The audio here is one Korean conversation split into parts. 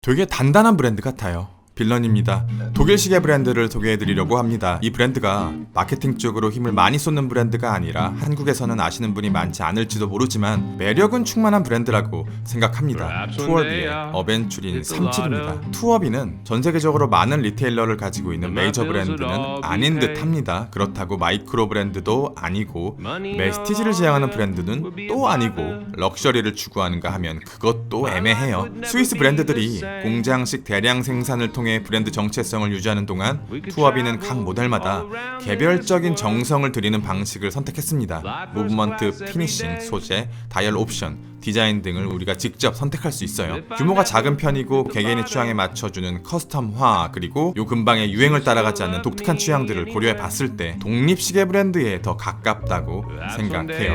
되게 단단한 브랜드 같아요. 빌런입니다. 독일 시계 브랜드를 소개해드리려고 합니다. 이 브랜드가 마케팅 쪽으로 힘을 많이 쏟는 브랜드가 아니라 한국에서는 아시는 분이 많지 않을지도 모르지만 매력은 충만한 브랜드라고 생각합니다. 투어비의 어벤츄린 37입니다. 투어비는 전 세계적으로 많은 리테일러를 가지고 있는 메이저 브랜드는 아닌 듯합니다. 그렇다고 마이크로 브랜드도 아니고 메스티지를 지향하는 브랜드는 또 아니고 럭셔리를 추구하는가 하면 그것도 애매해요. 스위스 브랜드들이 공장식 대량 생산을 통해 브랜드 정체성을 유지하는 동안 투어비는 각 모델마다 개별적인 정성을 들이는 방식을 선택했습니다. 무브먼트, 피니싱, 소재, 다이얼 옵션, 디자인 등을 우리가 직접 선택할 수 있어요. 규모가 작은 편이고 개개인의 취향에 맞춰주는 커스텀화, 그리고 요 근방의 유행을 따라가지 않는 독특한 취향들을 고려해 봤을 때 독립시계 브랜드에 더 가깝다고 생각해요.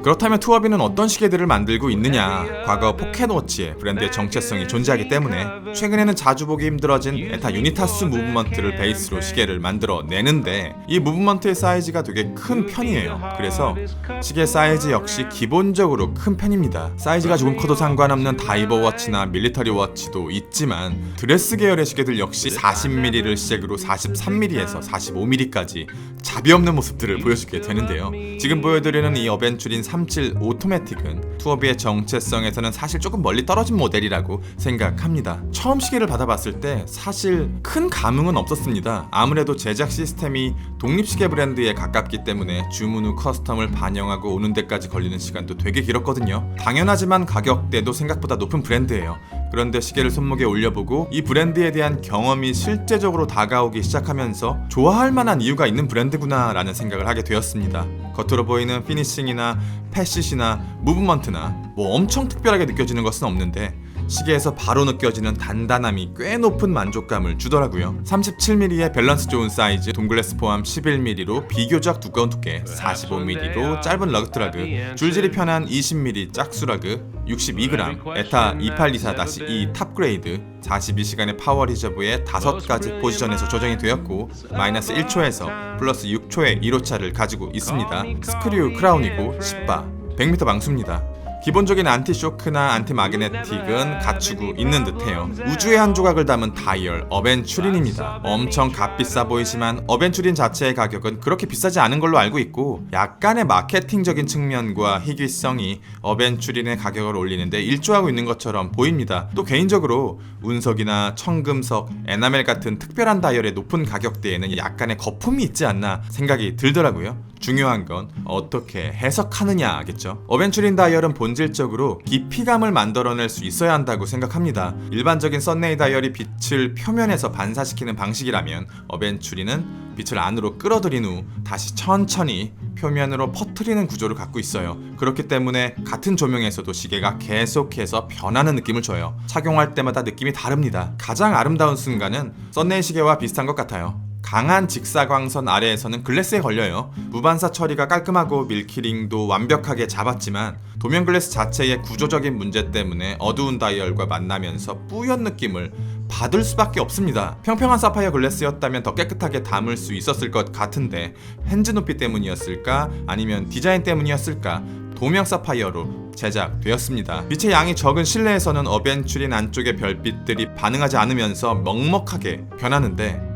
그렇다면 투어비는 어떤 시계들을 만들고 있느냐? 과거 포켓워치의 브랜드의 정체성이 존재하기 때문에 최근에는 자주 보기 힘들어진 에타 유니타스 무브먼트를 베이스로 시계를 만들어 내는데 이 무브먼트의 사이즈가 되게 큰 편이에요. 그래서 시계 사이즈 역시 기본적으로 큰 편입니다. 사이즈가 조금 커도 상관없는 다이버 워치나 밀리터리 워치도 있지만 드레스 계열의 시계들 역시 40mm를 시작으로 43mm에서 45mm까지 잡이 없는 모습들을 보여주게 되는데요. 지금 보여드리는 이 어벤츄린 37 오토매틱은 투어비의 정체성에서는 사실 조금 멀리 떨어진 모델이라고 생각합니다. 처음 시계를 받아봤을 때 사실 큰 감흥은 없었습니다. 아무래도 제작 시스템이 독립시계 브랜드에 가깝기 때문에 주문 후 커스텀을 반영하고 오는 데까지 걸리는 시간도 되게 길었거든요. 당연하지만 가격대도 생각보다 높은 브랜드예요. 그런데 시계를 손목에 올려보고 이 브랜드에 대한 경험이 실제적으로 다가오기 시작하면서 좋아할 만한 이유가 있는 브랜드구나 라는 생각을 하게 되었습니다. 겉으로 보이는 피니싱이나 패시시나 무브먼트나 뭐 엄청 특별하게 느껴지는 것은 없는데 시계에서 바로 느껴지는 단단함이 꽤 높은 만족감을 주더라고요. 37mm의 밸런스 좋은 사이즈, 동글래스 포함 11mm로 비교적 두꺼운 두께, 45mm로 짧은 러그트라그, 줄질이 편한 20mm 짝수라그, 62g, 에타 2824-2 탑그레이드, 42시간의 파워 리저브에 5가지 포지션에서 조정이 되었고 마이너스 1초에서 플러스 6초의 1호차를 가지고 있습니다. 스크류 크라운이고 10바, 100m 방수입니다. 기본적인 안티쇼크나 안티마그네틱은 갖추고 있는 듯해요. 우주의 한 조각을 담은 다이얼 어벤츄린입니다. 엄청 값비싸 보이지만 어벤츄린 자체의 가격은 그렇게 비싸지 않은 걸로 알고 있고 약간의 마케팅적인 측면과 희귀성이 어벤츄린의 가격을 올리는데 일조하고 있는 것처럼 보입니다. 또 개인적으로 운석이나 청금석, 에나멜 같은 특별한 다이얼의 높은 가격대에는 약간의 거품이 있지 않나 생각이 들더라고요. 중요한 건 어떻게 해석하느냐겠죠. 어벤츄린 다이얼은 본질적으로 깊이감을 만들어낼 수 있어야 한다고 생각합니다. 일반적인 썬네이 다이얼이 빛을 표면에서 반사시키는 방식이라면 어벤츄린은 빛을 안으로 끌어들인 후 다시 천천히 표면으로 퍼뜨리는 구조를 갖고 있어요. 그렇기 때문에 같은 조명에서도 시계가 계속해서 변하는 느낌을 줘요. 착용할 때마다 느낌이 다릅니다. 가장 아름다운 순간은 썬네이 시계와 비슷한 것 같아요. 강한 직사광선 아래에서는 글래스에 걸려요. 무반사 처리가 깔끔하고 밀키링도 완벽하게 잡았지만 도면 글래스 자체의 구조적인 문제 때문에 어두운 다이얼과 만나면서 뿌연 느낌을 받을 수밖에 없습니다. 평평한 사파이어 글래스였다면 더 깨끗하게 담을 수 있었을 것 같은데 핸즈 높이 때문이었을까 아니면 디자인 때문이었을까 도명 사파이어로 제작되었습니다. 빛의 양이 적은 실내에서는 어벤츄린 안쪽의 별빛들이 반응하지 않으면서 먹먹하게 변하는데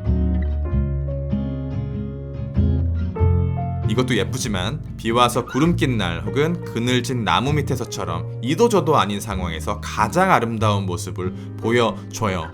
이것도 예쁘지만 비 와서 구름 낀 날 혹은 그늘진 나무 밑에서처럼 이도저도 아닌 상황에서 가장 아름다운 모습을 보여줘요.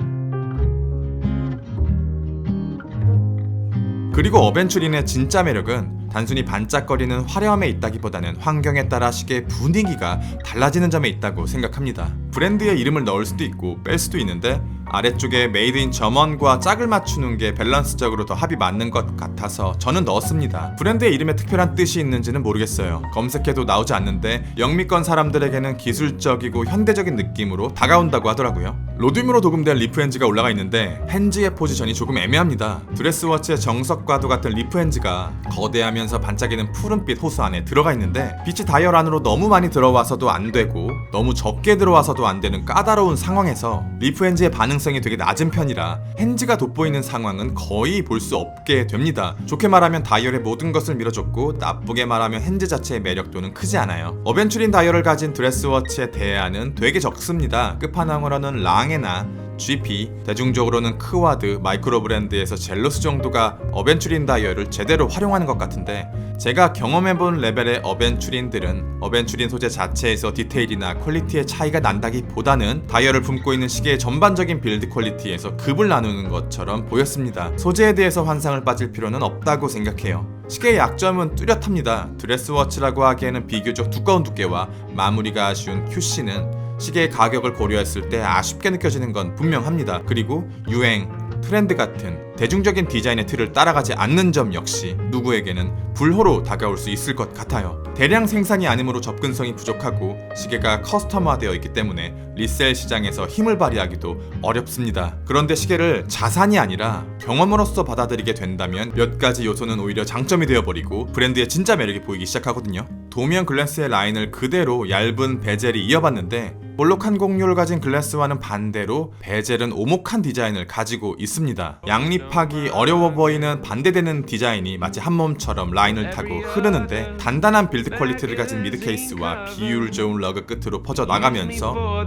그리고 어벤츄린의 진짜 매력은 단순히 반짝거리는 화려함에 있다기보다는 환경에 따라 시계의 분위기가 달라지는 점에 있다고 생각합니다. 브랜드의 이름을 넣을 수도 있고 뺄 수도 있는데 아래쪽에 메이드 인 저먼과 짝을 맞추는 게 밸런스적으로 더 합이 맞는 것 같아서 저는 넣었습니다. 브랜드의 이름에 특별한 뜻이 있는지는 모르겠어요. 검색해도 나오지 않는데 영미권 사람들에게는 기술적이고 현대적인 느낌으로 다가온다고 하더라고요. 로듐으로 도금된 리프 핸즈가 올라가 있는데 핸즈의 포지션이 조금 애매합니다. 드레스워치의 정석과도 같은 리프 핸즈가 거대하면서 반짝이는 푸른빛 호수 안에 들어가 있는데 빛이 다이얼 안으로 너무 많이 들어와서도 안 되고 너무 적게 들어와서도 안 되는 까다로운 상황에서 리프 핸즈의 반응성이 되게 낮은 편이라 핸즈가 돋보이는 상황은 거의 볼 수 없게 됩니다. 좋게 말하면 다이얼의 모든 것을 밀어줬고 나쁘게 말하면 핸즈 자체의 매력도는 크지 않아요. 어벤츄린 다이얼을 가진 드레스워치의 대안은 되게 적습니다. 끝판왕으로는 랑에나 GP, 대중적으로는 크와드, 마이크로 브랜드에서 젤로스 정도가 어벤츄린 다이얼을 제대로 활용하는 것 같은데 제가 경험해본 레벨의 어벤츄린들은 어벤츄린 소재 자체에서 디테일이나 퀄리티의 차이가 난다기보다는 다이얼을 품고 있는 시계의 전반적인 빌드 퀄리티에서 급을 나누는 것처럼 보였습니다. 소재에 대해서 환상을 빠질 필요는 없다고 생각해요. 시계의 약점은 뚜렷합니다. 드레스워치라고 하기에는 비교적 두꺼운 두께와 마무리가 아쉬운 QC는 시계의 가격을 고려했을 때 아쉽게 느껴지는 건 분명합니다. 그리고 유행, 트렌드 같은 대중적인 디자인의 틀을 따라가지 않는 점 역시 누구에게는 불호로 다가올 수 있을 것 같아요. 대량 생산이 아니므로 접근성이 부족하고 시계가 커스터마되어 있기 때문에 리셀 시장에서 힘을 발휘하기도 어렵습니다. 그런데 시계를 자산이 아니라 경험으로서 받아들이게 된다면 몇 가지 요소는 오히려 장점이 되어버리고 브랜드의 진짜 매력이 보이기 시작하거든요. 도미언 글래스의 라인을 그대로 얇은 베젤이 이어봤는데 볼록한 곡률을 가진 글래스와는 반대로 베젤은 오목한 디자인을 가지고 있습니다. 양립하기 어려워 보이는 반대되는 디자인이 마치 한 몸처럼 라인을 타고 흐르는데 단단한 빌드 퀄리티를 가진 미드 케이스와 비율 좋은 러그 끝으로 퍼져나가면서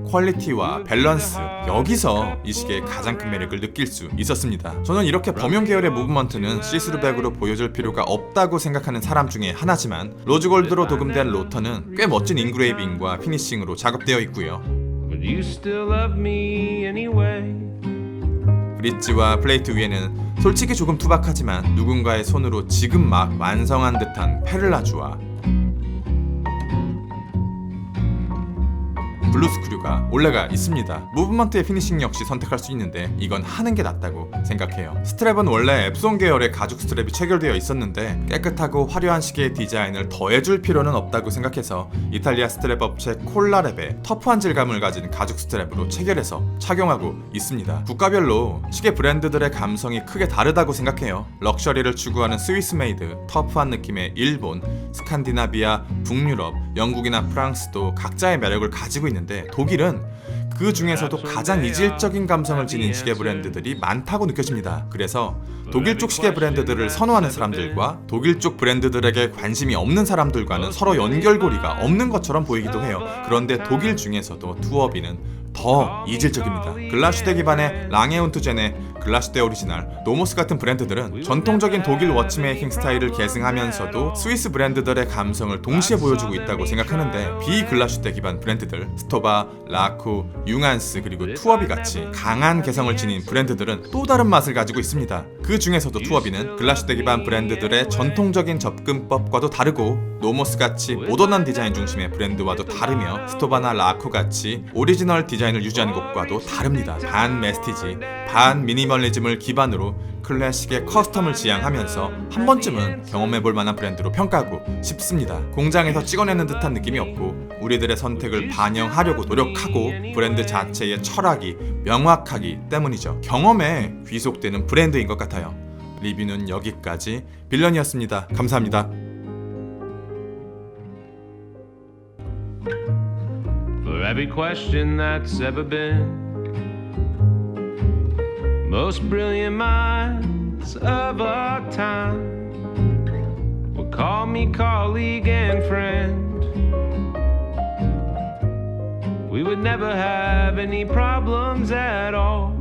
퀄리티와 밸런스, 여기서 이 시계의 가장 큰 매력을 느낄 수 있었습니다. 저는 이렇게 범용 계열의 무브먼트는 시스루백으로 보여줄 필요가 없다고 생각하는 사람 중에 하나지만 로즈골드로 도금된 로터는 꽤 멋진 인그레이빙과 피니싱으로 작업되어 있고요. 브릿지와 플레이트 위에는 솔직히 조금 투박하지만 누군가의 손으로 지금 막 완성한 듯한 페를라주와 블루 스크류가 올라가 있습니다. 무브먼트의 피니싱 역시 선택할 수 있는데 이건 하는 게 낫다고 생각해요. 스트랩은 원래 앱손 계열의 가죽 스트랩이 체결되어 있었는데 깨끗하고 화려한 시계의 디자인을 더해줄 필요는 없다고 생각해서 이탈리아 스트랩 업체 콜라랩의 터프한 질감을 가진 가죽 스트랩으로 체결해서 착용하고 있습니다. 국가별로 시계 브랜드들의 감성이 크게 다르다고 생각해요. 럭셔리를 추구하는 스위스 메이드, 터프한 느낌의 일본, 스칸디나비아, 북유럽, 영국이나 프랑스도 각자의 매력을 가지고 있는데 독일은 그 중에서도 가장 이질적인 감성을 지닌 시계 브랜드들이 많다고 느껴집니다. 그래서 독일 쪽 시계 브랜드들을 선호하는 사람들과 독일 쪽 브랜드들에게 관심이 없는 사람들과는 서로 연결고리가 없는 것처럼 보이기도 해요. 그런데 독일 중에서도 투어비는 더 이질적입니다. 글라슈테 기반의 랑에운트제네, 글라슈테 오리지널, 노모스 같은 브랜드들은 전통적인 독일 워치메이킹 스타일을 계승하면서도 스위스 브랜드들의 감성을 동시에 보여주고 있다고 생각하는데 비글라슈테 기반 브랜드들 스토바, 라쿠, 융안스 그리고 투어비 같이 강한 개성을 지닌 브랜드들은 또 다른 맛을 가지고 있습니다. 그 중에서도 투어비는 글라슈테 기반 브랜드들의 전통적인 접근법과도 다르고 노모스 같이 모던한 디자인 중심의 브랜드와도 다르며 스토바나 라쿠 같이 오리지널 디자인을 유지하는 것과도 다릅니다. 반 메스티지, 반 미니멀리즘을 기반으로 클래식의 커스텀을 지향하면서 한 번쯤은 경험해볼 만한 브랜드로 평가하고 싶습니다. 공장에서 찍어내는 듯한 느낌이 없고 우리들의 선택을 반영하려고 노력하고 브랜드 자체의 철학이 명확하기 때문이죠. 경험에 귀속되는 브랜드인 것 같아요. 리뷰는 여기까지. 빌런이었습니다. 감사합니다. For every question that's ever been, most brilliant minds of our time will call me colleague and friend. We would never have any problems at all.